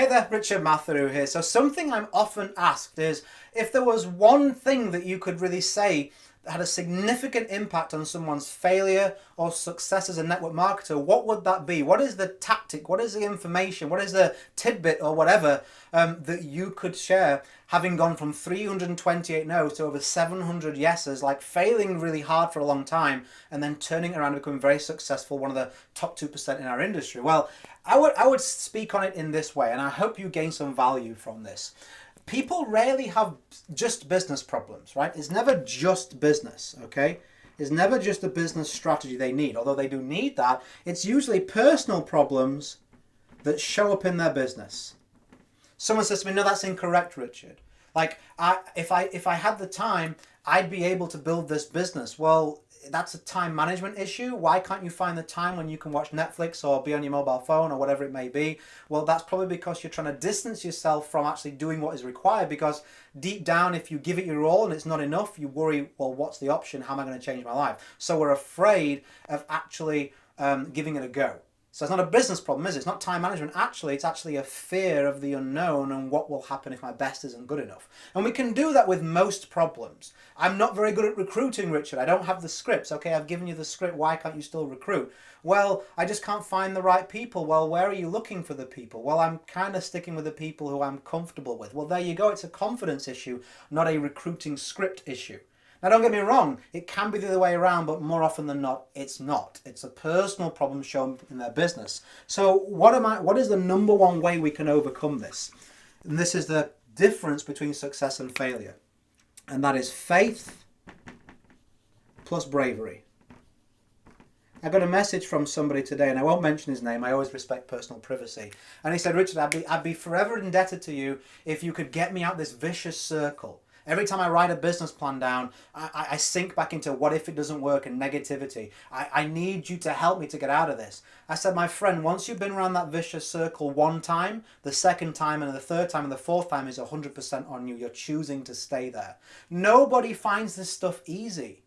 Hey there, Richard Matharoo here. So something I'm often asked is, if there was one thing that you could really say that had a significant impact on someone's failure or success as a network marketer, what would that be? What is the tactic? What is the information? What is the tidbit or whatever that you could share, having gone from 328 no's to over 700 yeses, like failing really hard for a long time and then turning around and becoming very successful, one of the top 2% in our industry? Well, I would speak on it in this way, and I hope you gain some value from this. People rarely have just business problems, right? It's never just business, okay? It's never just a business strategy they need, although they do need that. It's usually personal problems that show up in their business. Someone says to me, no, that's incorrect, Richard. Like, if I had the time, I'd be able to build this business. Well, that's a time management issue. Why can't you find the time when you can watch Netflix or be on your mobile phone or whatever it may be? Well, that's probably because you're trying to distance yourself from actually doing what is required, because deep down, if you give it your all and it's not enough, you worry, well, what's the option? How am I going to change my life? So we're afraid of actually giving it a go. So it's not a business problem, is it? It's not time management. Actually, it's actually a fear of the unknown and what will happen if my best isn't good enough. And we can do that with most problems. I'm not very good at recruiting, Richard. I don't have the scripts. Okay, I've given you the script. Why can't you still recruit? Well, I just can't find the right people. Well, where are you looking for the people? Well, I'm kind of sticking with the people who I'm comfortable with. Well, there you go. It's a confidence issue, not a recruiting script issue. Now, don't get me wrong, it can be the other way around, but more often than not, it's not. It's a personal problem shown in their business. So what is the number one way we can overcome this? And this is the difference between success and failure. And that is faith plus bravery. I got a message from somebody today, and I won't mention his name. I always respect personal privacy. And he said, Richard, I'd be forever indebted to you if you could get me out this vicious circle. Every time I write a business plan down, I sink back into what if it doesn't work and negativity. I need you to help me to get out of this. I said, my friend, once you've been around that vicious circle one time, the second time and the third time and the fourth time is 100% on you. You're choosing to stay there. Nobody finds this stuff easy.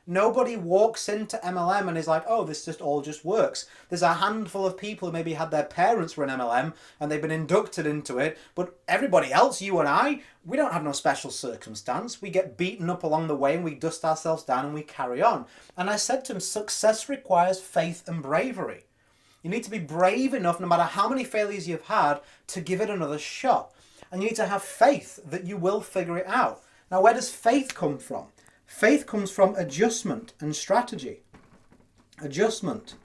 Nobody walks into MLM and is like, oh, this just all just works. There's a handful of people who maybe had their parents run MLM and they've been inducted into it, but everybody else, you and I, we don't have no special circumstance. We get beaten up along the way and we dust ourselves down and we carry on. And I said to him, success requires faith and bravery. You need to be brave enough, no matter how many failures you've had, to give it another shot. And you need to have faith that you will figure it out. Now, where does faith come from? Faith comes from adjustment and strategy. Adjustment.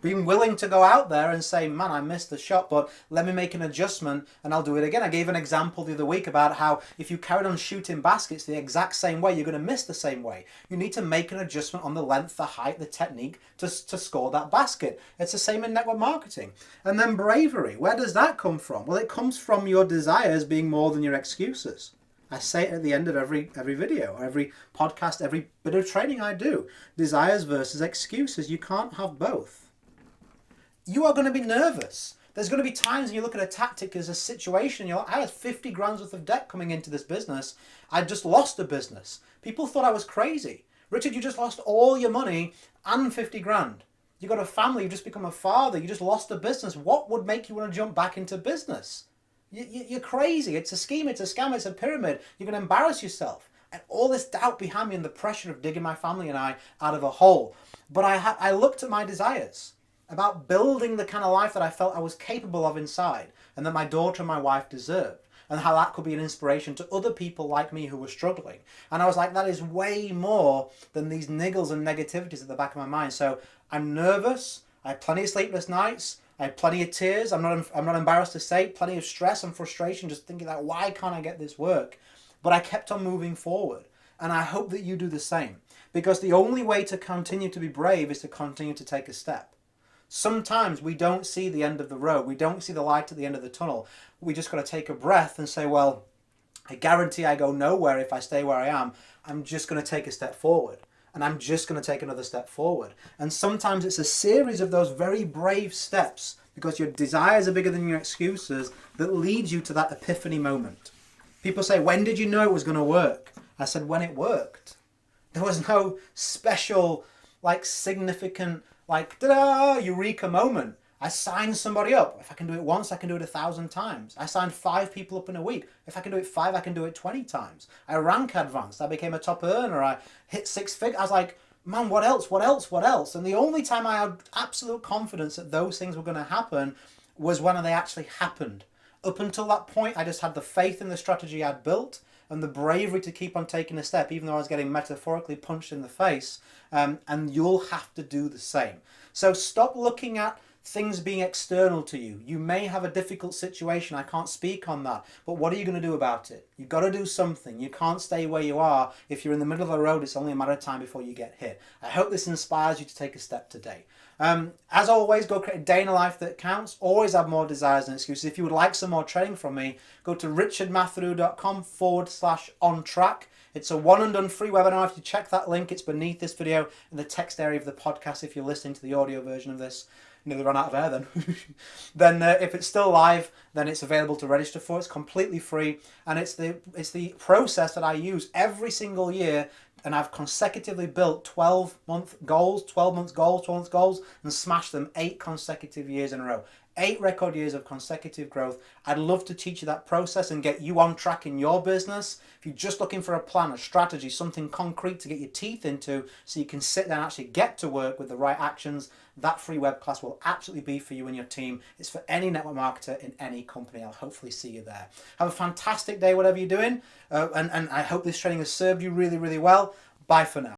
Being willing to go out there and say, man, I missed the shot, but let me make an adjustment and I'll do it again. I gave an example the other week about how if you carried on shooting baskets the exact same way, you're going to miss the same way. You need to make an adjustment on the length, the height, the technique to score that basket. It's the same in network marketing. And then bravery. Where does that come from? Well, it comes from your desires being more than your excuses. I say it at the end of every video, every podcast, every bit of training I do. Desires versus excuses. You can't have both. You are going to be nervous. There's going to be times when you look at a tactic as a situation, you're like, I had 50 grand worth of debt coming into this business. I just lost a business. People thought I was crazy. Richard, you just lost all your money and 50 grand. You got a family, you just become a father, you just lost a business. What would make you want to jump back into business? You're crazy. It's a scheme, it's a scam, it's a pyramid. You're going to embarrass yourself. And all this doubt behind me and the pressure of digging my family and I out of a hole. But I looked at my desires about building the kind of life that I felt I was capable of inside and that my daughter and my wife deserved, and how that could be an inspiration to other people like me who were struggling. And I was like, that is way more than these niggles and negativities at the back of my mind. So I'm nervous. I had plenty of sleepless nights. I had plenty of tears. I'm not embarrassed to say, plenty of stress and frustration, just thinking like, why can't I get this work? But I kept on moving forward. And I hope that you do the same. Because the only way to continue to be brave is to continue to take a step. Sometimes we don't see the end of the road. We don't see the light at the end of the tunnel. We just got to take a breath and say, well, I guarantee I go nowhere if I stay where I am. I'm just going to take a step forward. And I'm just going to take another step forward. And sometimes it's a series of those very brave steps, because your desires are bigger than your excuses, that leads you to that epiphany moment. People say, when did you know it was going to work? I said, when it worked. There was no special, significant, ta-da, Eureka moment. I signed somebody up. If I can do it once, I can do it 1,000 times. I signed 5 people up in a week. If I can do it 5, I can do it 20 times. I rank advanced. I became a top earner. I hit 6 figures. I was like, man, what else? What else? What else? And the only time I had absolute confidence that those things were going to happen was when they actually happened. Up until that point, I just had the faith in the strategy I'd built and the bravery to keep on taking a step, even though I was getting metaphorically punched in the face. And you'll have to do the same. So stop looking at things being external to you. You may have a difficult situation. I can't speak on that. But what are you going to do about it? You've got to do something. You can't stay where you are. If you're in the middle of the road, it's only a matter of time before you get hit. I hope this inspires you to take a step today. As always, go create a day in a life that counts. Always have more desires than excuses. If you would like some more training from me, go to richardmatharoo.com/on-track. It's a one and done free webinar. If you check that link, it's beneath this video in the text area of the podcast if you're listening to the audio version of this. Nearly run out of air then. Then if it's still live, then it's available to register for. It's completely free, and it's the process that I use every single year, and I've consecutively built 12-month goals, 12 months goals, and smashed them 8 consecutive years in a row. 8 record years of consecutive growth. I'd love to teach you that process and get you on track in your business. If you're just looking for a plan, a strategy, something concrete to get your teeth into so you can sit there and actually get to work with the right actions, that free web class will absolutely be for you and your team. It's for any network marketer in any company. I'll hopefully see you there. Have a fantastic day, whatever you're doing. And I hope this training has served you really, really well. Bye for now.